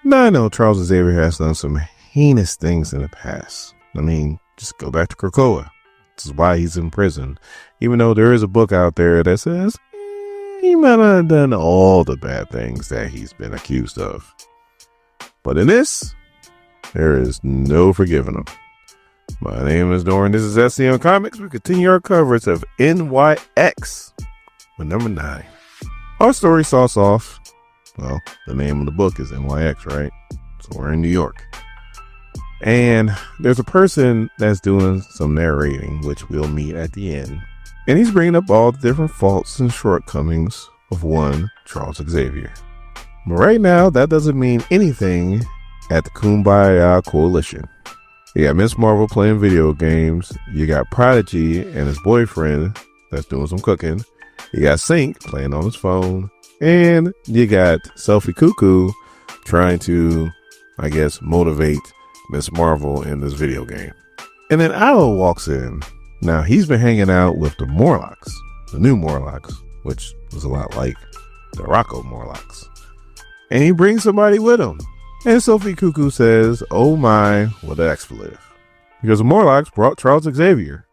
Now I know Charles Xavier has done some heinous things in the past. I mean, just go back to Krakoa. This is why he's in prison. Even though there is a book out there that says he might not have done all the bad things that he's been accused of. But in this, there is no forgiving him. My name is Doran. This is SC on Comics. We continue our coverage of NYX with number 9. Our story starts off, well, the name of the book is NYX, right? So we're in New York. And there's a person that's doing some narrating, which we'll meet at the end. And he's bringing up all the different faults and shortcomings of one Charles Xavier. But right now, that doesn't mean anything at the Kumbaya Coalition. You got Miss Marvel playing video games. You got Prodigy and his boyfriend that's doing some cooking. You got Sync playing on his phone. And you got Selfie Cuckoo trying to, I guess, motivate Miss Marvel in this video game. And then Aloe walks in. Now, he's been hanging out with the Morlocks, the new Morlocks, which was a lot like the Rocco Morlocks. And he brings somebody with him. And Sophie Cuckoo says, oh my, what an expletive. Because the Morlocks brought Charles Xavier.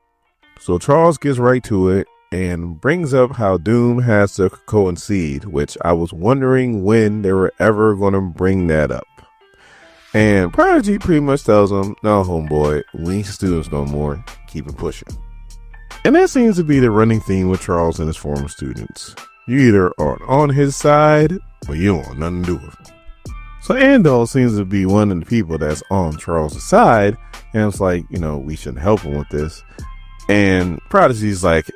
So Charles gets right to it and brings up how Doom has the Krakoan seed, which I was wondering when they were ever going to bring that up. And Prodigy pretty much tells him, no, homeboy, we ain't students no more. Keep it pushing. And that seems to be the running theme with Charles and his former students. You either are on his side or you don't want nothing to do with him. So Andal seems to be one of the people that's on Charles' side. And it's like, we shouldn't help him with this. And Prodigy's like,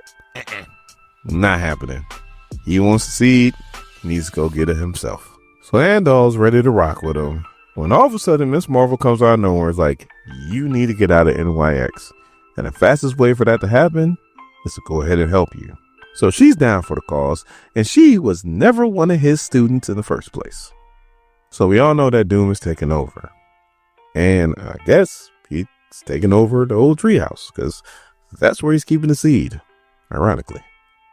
not happening. He wants to seed, he needs to go get it himself. So Andal's ready to rock with him. When all of a sudden Miss Marvel comes out of nowhere, it's like, you need to get out of NYX. And the fastest way for that to happen is to go ahead and help you. So she's down for the cause, and she was never one of his students in the first place. So we all know that Doom is taking over. And I guess he's taking over the old treehouse, because that's where he's keeping the seed, ironically.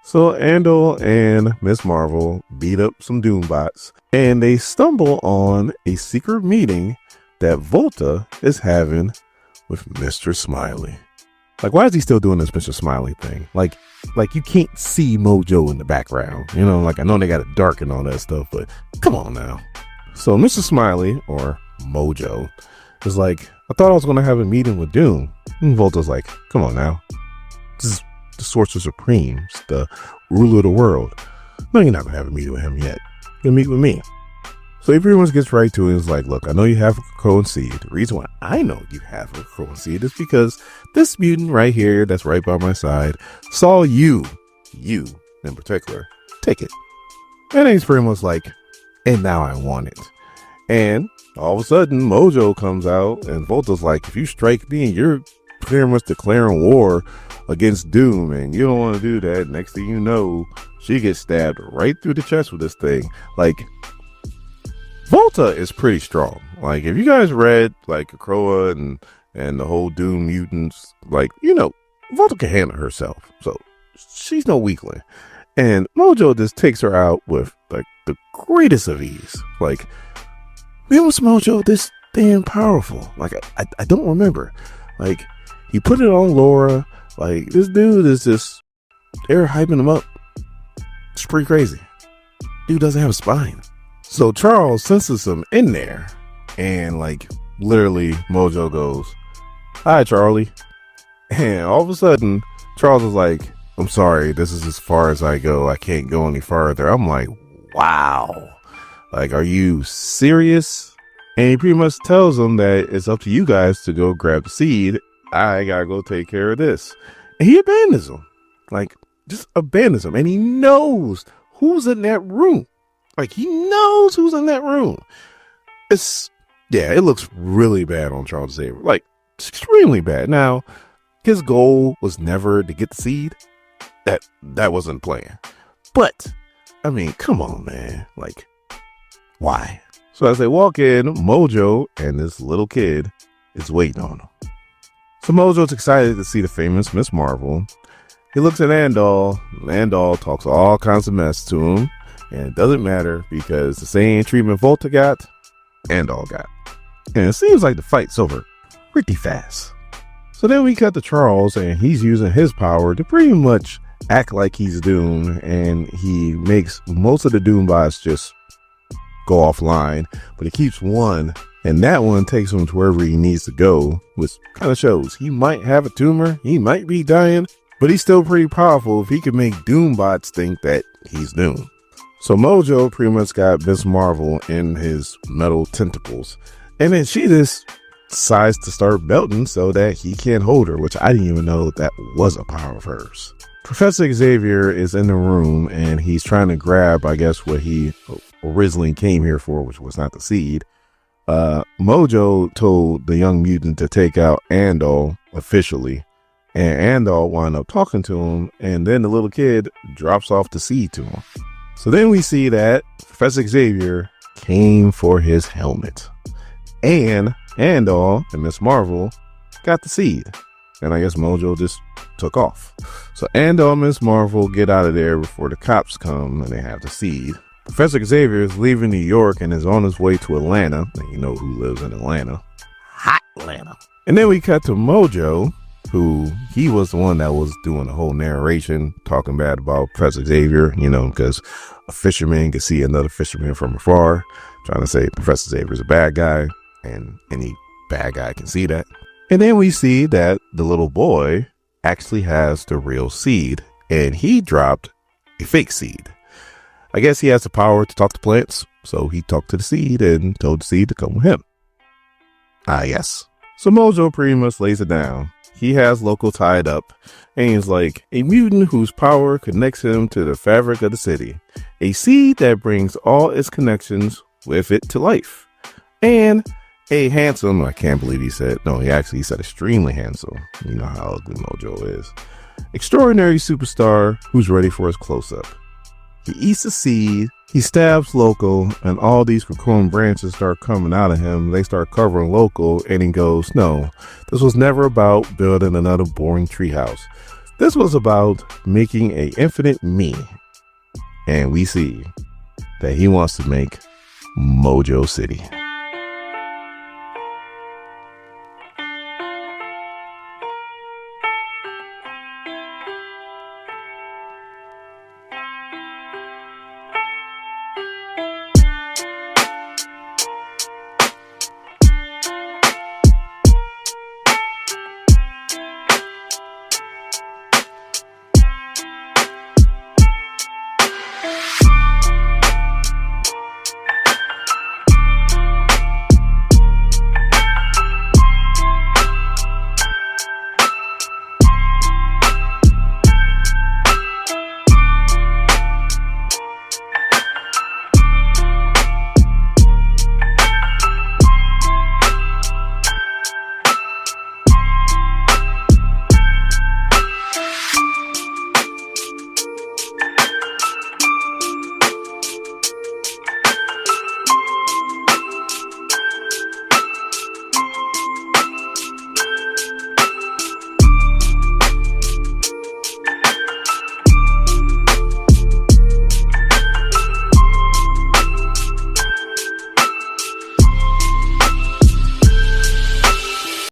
So Andal and Miss Marvel beat up some Doombots, and they stumble on a secret meeting that Volta is having with Mr. Smiley. Like, why is he still doing this Mr. Smiley thing? Like you can't see Mojo in the background. I know they got it dark and all that stuff, but come on now. So Mr. Smiley, or Mojo, is like, I thought I was going to have a meeting with Doom. And Volta's like, come on now. This is the Sorcerer Supreme, the ruler of the world. No, you're not going to have a meeting with him yet. You're going to meet with me. So he pretty much gets right to it and is like, look, I know you have a Krakoan seed. The reason why I know you have a Krakoan seed is because this mutant right here that's right by my side saw you in particular, take it. And he's pretty much like, and now I want it. And all of a sudden, Mojo comes out, and Volta's like, if you strike me, you're pretty much declaring war against Doom, and you don't want to do that. Next thing you know, she gets stabbed right through the chest with this thing. Like, Volta is pretty strong. Like, if you guys read, like, Krakoa and the whole Doom mutants, like, Volta can handle herself. So, she's no weakling. And Mojo just takes her out with, like, the greatest of ease. Like, when was Mojo this damn powerful? Like, I don't remember. Like, he put it on Laura. Like, this dude is just, they're hyping him up. It's pretty crazy. Dude doesn't have a spine. So Charles senses him in there. And, like, literally, Mojo goes, hi, Charlie. And all of a sudden, Charles is like, I'm sorry, this is as far as I go. I can't go any farther. I'm like, wow. Like, are you serious? And he pretty much tells them that it's up to you guys to go grab the seed. I gotta go take care of this. And he abandons them. Like, just abandons them. And he knows who's in that room. Like, he knows who's in that room. It looks really bad on Charles Xavier. Like, extremely bad. Now, his goal was never to get the seed. That wasn't planned. But, I mean, come on, man. Like, why? So as they walk in, Mojo and this little kid is waiting on them. So Mojo's excited to see the famous Miss Marvel. He looks at Andal. Andal talks all kinds of mess to him. And it doesn't matter because the same treatment Volta got, Andal got. And it seems like the fight's over pretty fast. So then we cut to Charles, and he's using his power to pretty much act like he's Doom, and he makes most of the Doom bots just go offline, but he keeps one, and that one takes him to wherever he needs to go, which kind of shows he might have a tumor, he might be dying, but he's still pretty powerful if he can make Doom bots think that he's Doom. So Mojo pretty much got Miss Marvel in his metal tentacles, and then she just decides to start belting so that he can't hold her, which I didn't even know that was a power of hers. Professor Xavier is in the room, and he's trying to grab, I guess, what he originally came here for, which was not the seed. Mojo told the young mutant to take out Andal officially, and Andal wound up talking to him, and then the little kid drops off the seed to him. So then we see that Professor Xavier came for his helmet, and Andal and Miss Marvel got the seed, and I guess Mojo just took off. So Andal and Miss Marvel get out of there before the cops come, and they have the seed. Professor Xavier is leaving New York and is on his way to Atlanta. And you know who lives in Atlanta. Hot Atlanta. And then we cut to Mojo, who he was the one that was doing the whole narration, talking bad about Professor Xavier, you know, because a fisherman can see another fisherman from afar, trying to say Professor Xavier is a bad guy, and any bad guy can see that. And then we see that the little boy actually has the real seed, and he dropped a fake seed. I guess he has the power to talk to plants, so he talked to the seed and told the seed to come with him. Yes. So Mojo pretty much lays it down. He has Loco tied up, and he's like, a mutant whose power connects him to the fabric of the city. A seed that brings all its connections with it to life. And a handsome, I can't believe he said, no, he said extremely handsome. You know how ugly Mojo is. Extraordinary superstar who's ready for his close-up. He eats the seed, he stabs Loco, and all these cocoon branches start coming out of him. They start covering Loco, and he goes, no, this was never about building another boring treehouse. This was about making an infinite me. And we see that he wants to make Mojo City.